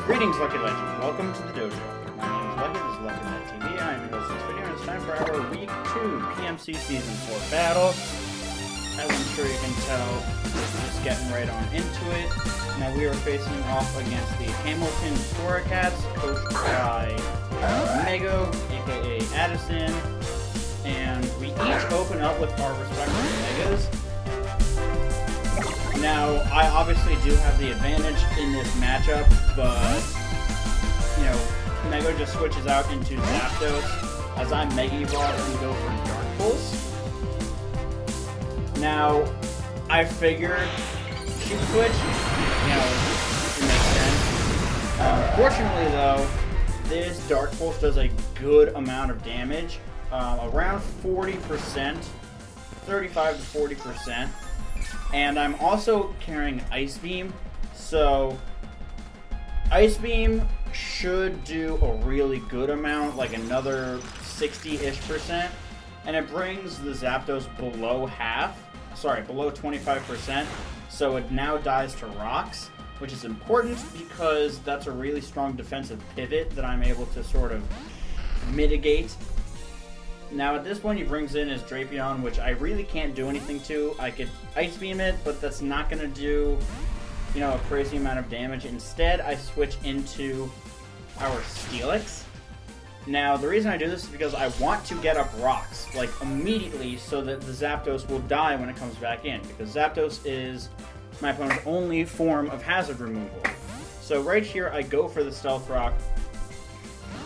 Greetings, Lucky Legends. Welcome to the dojo. My name is Lucky, this is LuckyLegTV. I am your host of this video, and it's time for our Week 2 PMC Season 4 battle. As I'm sure you can tell, we're just getting right on into it. Now we are facing off against the Hamilton Torracats, coached by Mego, aka Addison, and we each open up with our respective Megas. Now, I obviously do have the advantage in this matchup, but, you know, Mego just switches out into Zapdos, as I'm Mega Evolve and go for Dark Pulse. Now, I figured she'd switch, you know, it makes sense. Fortunately, though, this Dark Pulse does a good amount of damage, around 40%, 35 to 40%. And I'm also carrying Ice Beam, so Ice Beam should do a really good amount, like another 60-ish%, and it brings the Zapdos below below 25%, so it now dies to rocks, which is important because that's a really strong defensive pivot that I'm able to sort of mitigate. Now at this point he brings in his Drapion, which I really can't do anything to. I could Ice Beam it, but that's not going to do, you know, a crazy amount of damage. Instead, I switch into our Steelix. Now the reason I do this is because I want to get up rocks, like immediately, so that the Zapdos will die when it comes back in, because Zapdos is my opponent's only form of hazard removal. So right here I go for the Stealth Rock,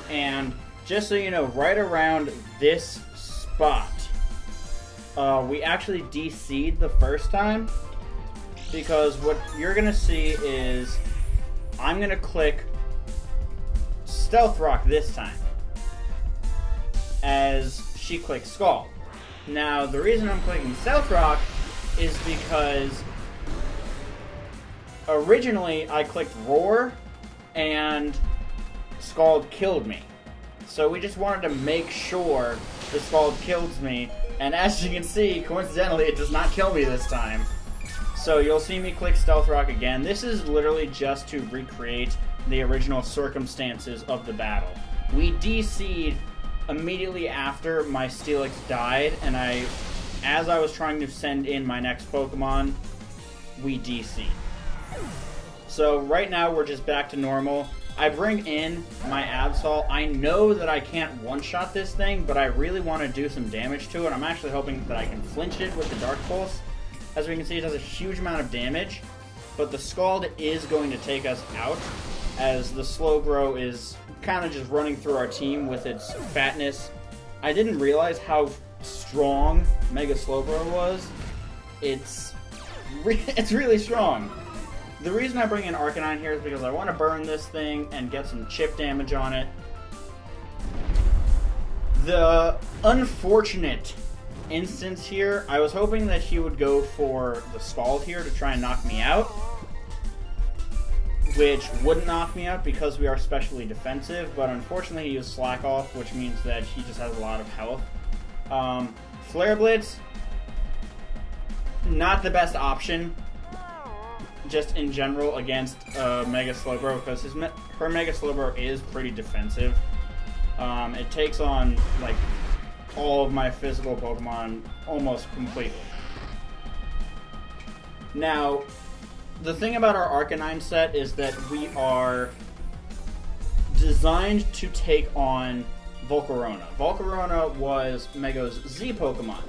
and just so you know, right around this spot, we actually DC'd the first time, because what you're going to see is I'm going to click Stealth Rock this time, as she clicks Scald. Now, the reason I'm clicking Stealth Rock is because originally I clicked Roar, and Scald killed me. So we just wanted to make sure the Scald kills me, and as you can see, coincidentally, it does not kill me this time. So you'll see me click Stealth Rock again. This is literally just to recreate the original circumstances of the battle. We DC'd immediately after my Steelix died, and as I was trying to send in my next Pokemon, we DC'd. So right now we're just back to normal. I bring in my Absol. I know that I can't one-shot this thing, but I really want to do some damage to it. I'm actually hoping that I can flinch it with the Dark Pulse. As we can see, it does a huge amount of damage, but the Scald is going to take us out, as the Slowbro is kind of just running through our team with its fatness. I didn't realize how strong Mega Slowbro was. It's really strong. The reason I bring in Arcanine here is because I want to burn this thing and get some chip damage on it. The unfortunate instance here, I was hoping that he would go for the Scald here to try and knock me out, which wouldn't knock me out because we are specially defensive, but unfortunately he used Slack Off, which means that he just has a lot of health. Flare Blitz, not the best option, just in general against Mega Slowbro, because her Mega Slowbro is pretty defensive. It takes on like all of my physical Pokemon almost completely. Now, the thing about our Arcanine set is that we are designed to take on Volcarona. Volcarona was Mego's Z Pokemon,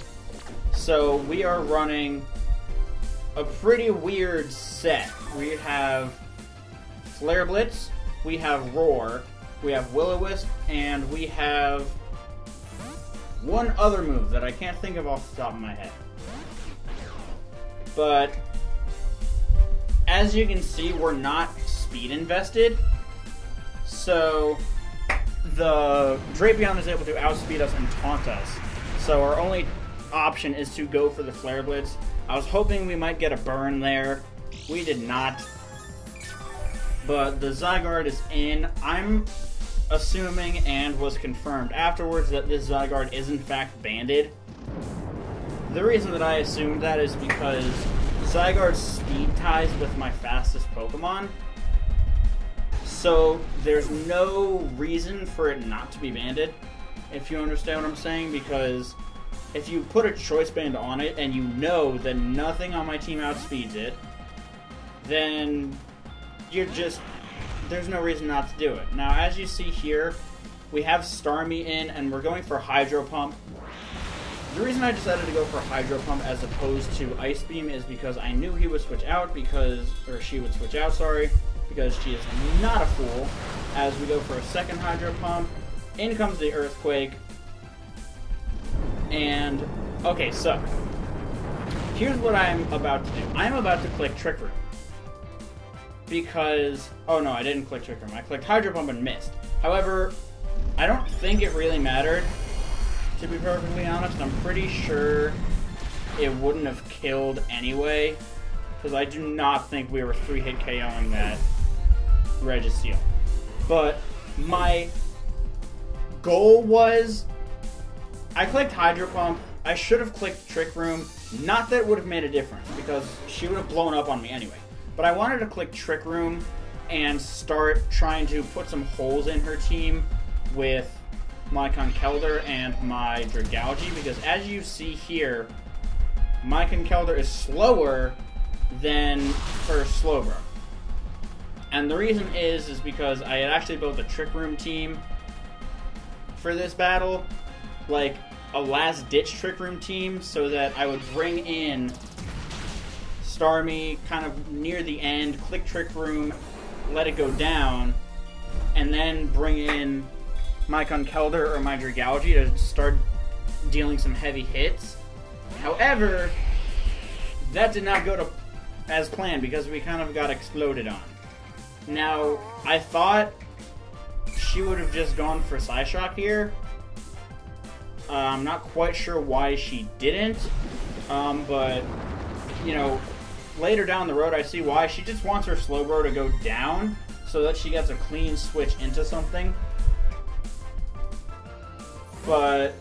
so we are running a pretty weird set. We have Flare Blitz, we have Roar, we have Will-O-Wisp, and we have one other move that I can't think of off the top of my head. But as you can see, we're not speed invested, so the Drapion is able to outspeed us and taunt us. So our only option is to go for the Flare Blitz. I was hoping we might get a burn there. We did not. But the Zygarde is in. I'm assuming, and was confirmed afterwards, that this Zygarde is in fact banded. The reason that I assumed that is because Zygarde speed ties with my fastest Pokemon. So there's no reason for it not to be banded, if you understand what I'm saying, because if you put a choice band on it and you know that nothing on my team outspeeds it, then there's no reason not to do it. Now, as you see here, we have Starmie in, and we're going for Hydro Pump. The reason I decided to go for Hydro Pump as opposed to Ice Beam is because I knew he would switch out or she would switch out, sorry, because she is not a fool. As we go for a second Hydro Pump, in comes the Earthquake. And, okay, so, here's what I'm about to do. I'm about to click Trick Room. Because, oh no, I didn't click Trick Room. I clicked Hydro Pump and missed. However, I don't think it really mattered, to be perfectly honest. I'm pretty sure it wouldn't have killed anyway, because I do not think we were 3-hit KOing that Registeel. But my goal was, I clicked Hydro Pump. I should have clicked Trick Room. Not that it would have made a difference, because she would have blown up on me anyway. But I wanted to click Trick Room and start trying to put some holes in her team with my Conkeldurr and my Dragalge, because as you see here, my Conkeldurr is slower than her Slowbro. And the reason is because I had actually built a Trick Room team for this battle, like a last-ditch Trick Room team, so that I would bring in Starmie kind of near the end, click Trick Room, let it go down, and then bring in my Conkeldurr or my Dragalge to start dealing some heavy hits. However, that did not go as planned because we kind of got exploded on. Now, I thought she would have just gone for Psyshock here. I'm not quite sure why she didn't, but, you know, later down the road I see why. She just wants her Slowbro to go down so that she gets a clean switch into something. But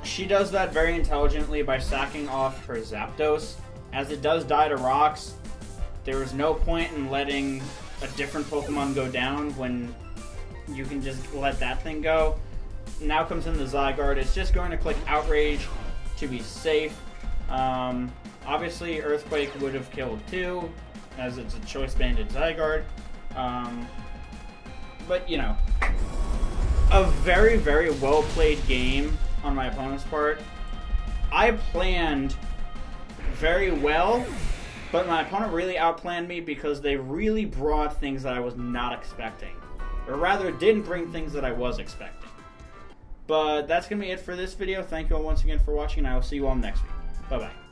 she does that very intelligently by sacking off her Zapdos. As it does die to rocks, there is no point in letting a different Pokemon go down when you can just let that thing go. Now comes in the Zygarde. It's just going to click Outrage to be safe. Obviously, Earthquake would have killed too, as it's a choice-banded Zygarde. But, you know, a very, very well-played game on my opponent's part. I planned very well, but my opponent really outplanned me because they really brought things that I was not expecting. Or rather, didn't bring things that I was expecting. But that's going to be it for this video. Thank you all once again for watching, and I will see you all next week. Bye-bye.